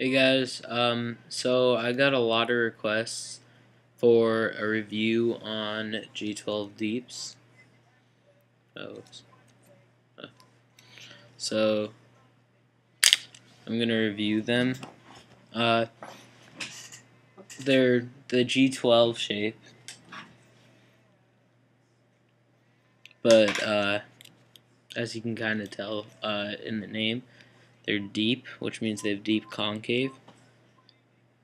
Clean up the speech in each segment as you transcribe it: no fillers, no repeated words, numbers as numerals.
Hey guys, so I got a lot of requests for a review on G12 Deeps. Oops. So I'm gonna review them. Uh, they're the G12 shape, but as you can kind of tell in the name, they're deep, which means they have deep concave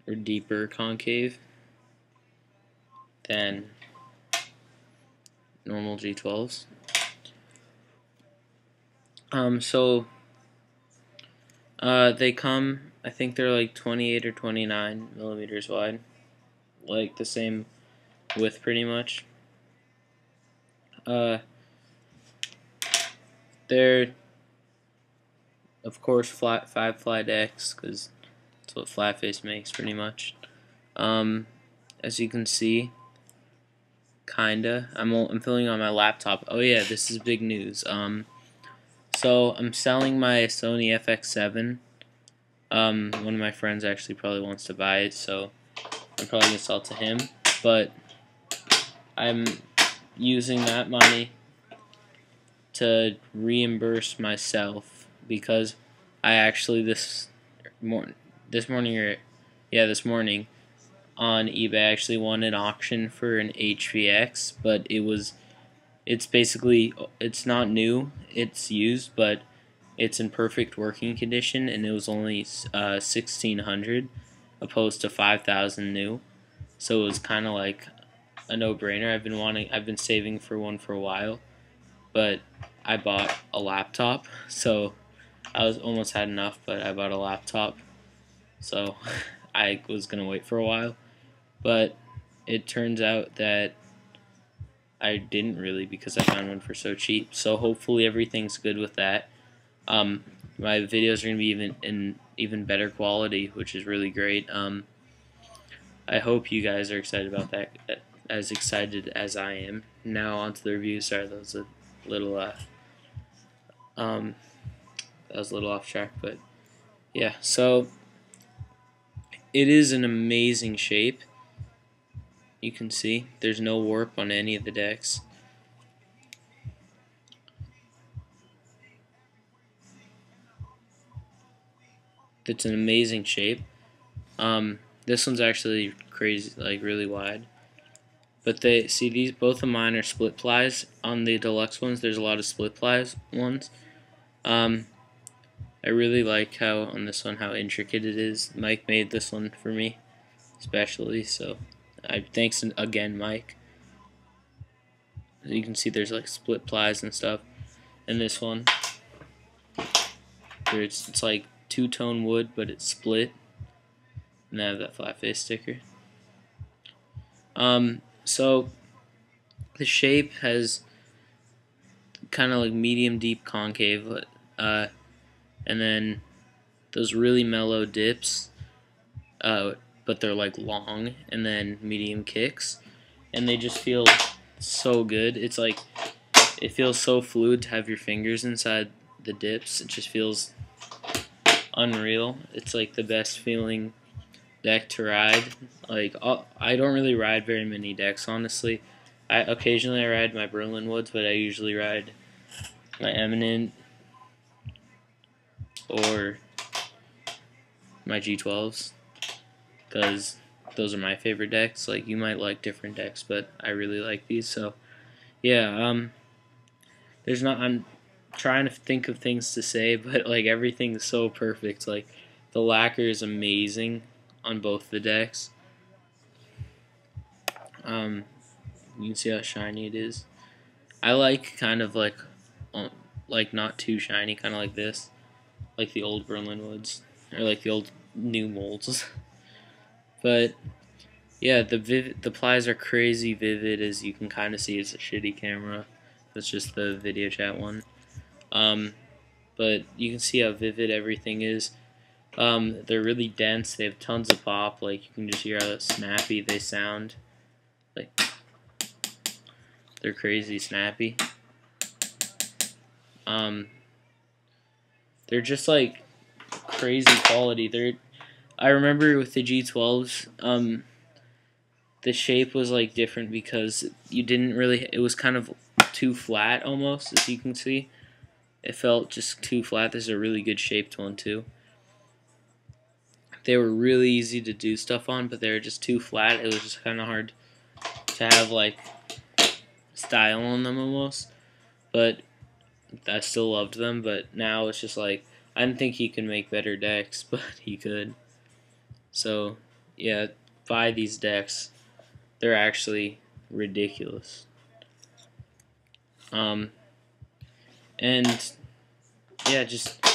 or deeper concave than normal G12s. So they come, I think they're like 28 or 29 millimeters wide, like the same width pretty much. They're of course five fly decks because that's what Flatface makes pretty much. As you can see, kinda. I'm filming on my laptop. Oh yeah, this is big news. So I'm selling my Sony FX7. One of my friends actually probably wants to buy it, so I'm probably gonna sell it to him. But I'm using that money to reimburse myself because I actually this morning on eBay I actually won an auction for an HVX, but it's not new, it's used, but it's in perfect working condition, and it was only 1,600 opposed to 5,000 new. So it was kind of like a no-brainer. I've been saving for one for a while, but I bought a laptop, so I was almost had enough, but I bought a laptop, so I was gonna wait for a while, but it turns out that I didn't really because I found one for so cheap. So hopefully everything's good with that. My videos are gonna be even better quality, which is really great. I hope you guys are excited about that, as excited as I am. Now on to the review. Sorry, that was a little off track, but yeah. So it is an amazing shape. You can see there's no warp on any of the decks. It's an amazing shape. This one's actually crazy, like really wide. But both of mine are split plies. On the deluxe ones, there's a lot of split plies ones. I really like how on this one how intricate it is. Mike made this one for me, especially. So, thanks again, Mike. As you can see, there's like split plies and stuff. And this one, it's like two-tone wood, but it's split. And I have that flat face sticker. So the shape has kind of like medium deep concave, and then those really mellow dips, but they're like long, and then medium kicks, and they just feel so good. It's like it feels so fluid to have your fingers inside the dips. It just feels unreal. It's like the best feeling deck to ride. Like I don't really ride very many decks, honestly. I occasionally ride my Berlin Woods, but I usually ride my Eminent or my G12s because those are my favorite decks. Like you might like different decks, but I really like these. So yeah, I'm trying to think of things to say, but like everything's so perfect. Like the lacquer is amazing on both the decks. You can see how shiny it is. I like kind of like not too shiny, kind of like this, like the old Berlin Woods or like the old new molds. But yeah, the plies are crazy vivid, as you can kind of see. It's a shitty camera. That's just the video chat one. But you can see how vivid everything is. They're really dense. They have tons of pop. Like you can just hear how snappy they sound. Like they're crazy snappy. They're just like crazy quality. I remember with the G12s, the shape was like different because you didn't really. It was kind of too flat almost, as you can see. It felt just too flat. This is a really good shaped one too. They were really easy to do stuff on, but they were just too flat. It was just kind of hard to have like style on them almost. But I still loved them. But now it's just like I didn't think he could make better decks, but he could. So yeah, buy these decks. They're actually ridiculous. Um, and yeah, just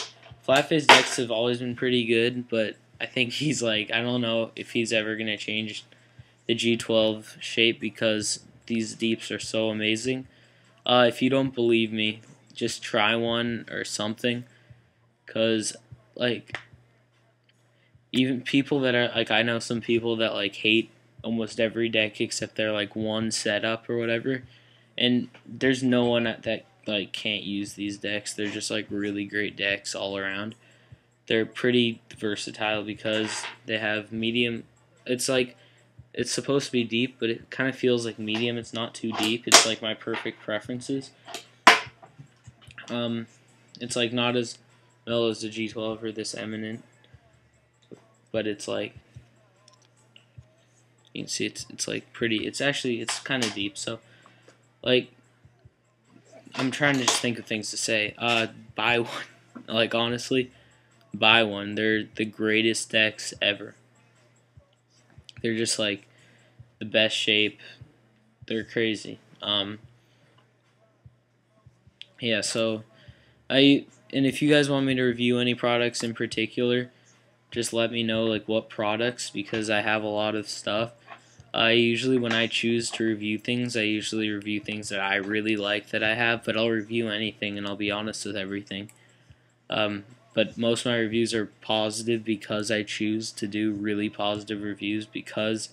flat face decks have always been pretty good, but I think he's like, I don't know if he's ever gonna change the G12 shape because these deeps are so amazing. If you don't believe me, just try one or something, cause like even people that are like, I know some people that like hate almost every deck except their like one setup or whatever, and there's no one that like can't use these decks. They're just like really great decks all around. They're pretty versatile because they have medium. It's like it's supposed to be deep, but it kind of feels like medium. It's not too deep. It's like my perfect preferences. Um, it's like not as mellow as the G12 or this Eminent, but it's like you can see it's like pretty. It's actually it's kind of deep. So like I'm trying to just think of things to say. Buy one. Like honestly, buy one. They're the greatest decks ever. They're just like the best shape. They're crazy. Yeah, so and if you guys want me to review any products in particular, just let me know like what products because I have a lot of stuff. I usually when I choose to review things, I usually review things that I really like that I have, but I'll review anything and I'll be honest with everything. But most of my reviews are positive because I choose to do really positive reviews because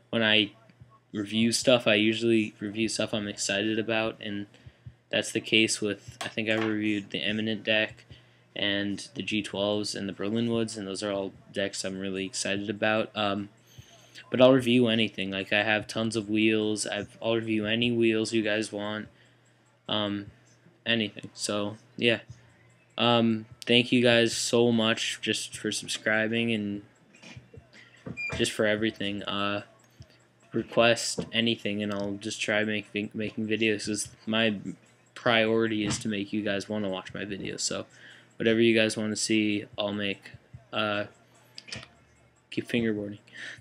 when I review stuff, I usually review stuff I'm excited about, and that's the case with, I think I reviewed the Eminent deck and the G12s and the Berlin Woods, and those are all decks I'm really excited about. But I'll review anything. Like I have tons of wheels. I'll review any wheels you guys want. Anything. So yeah. Thank you guys so much just for subscribing and just for everything. Request anything and I'll just try making videos. Cause my priority is to make you guys want to watch my videos. So whatever you guys want to see, I'll make. Keep fingerboarding.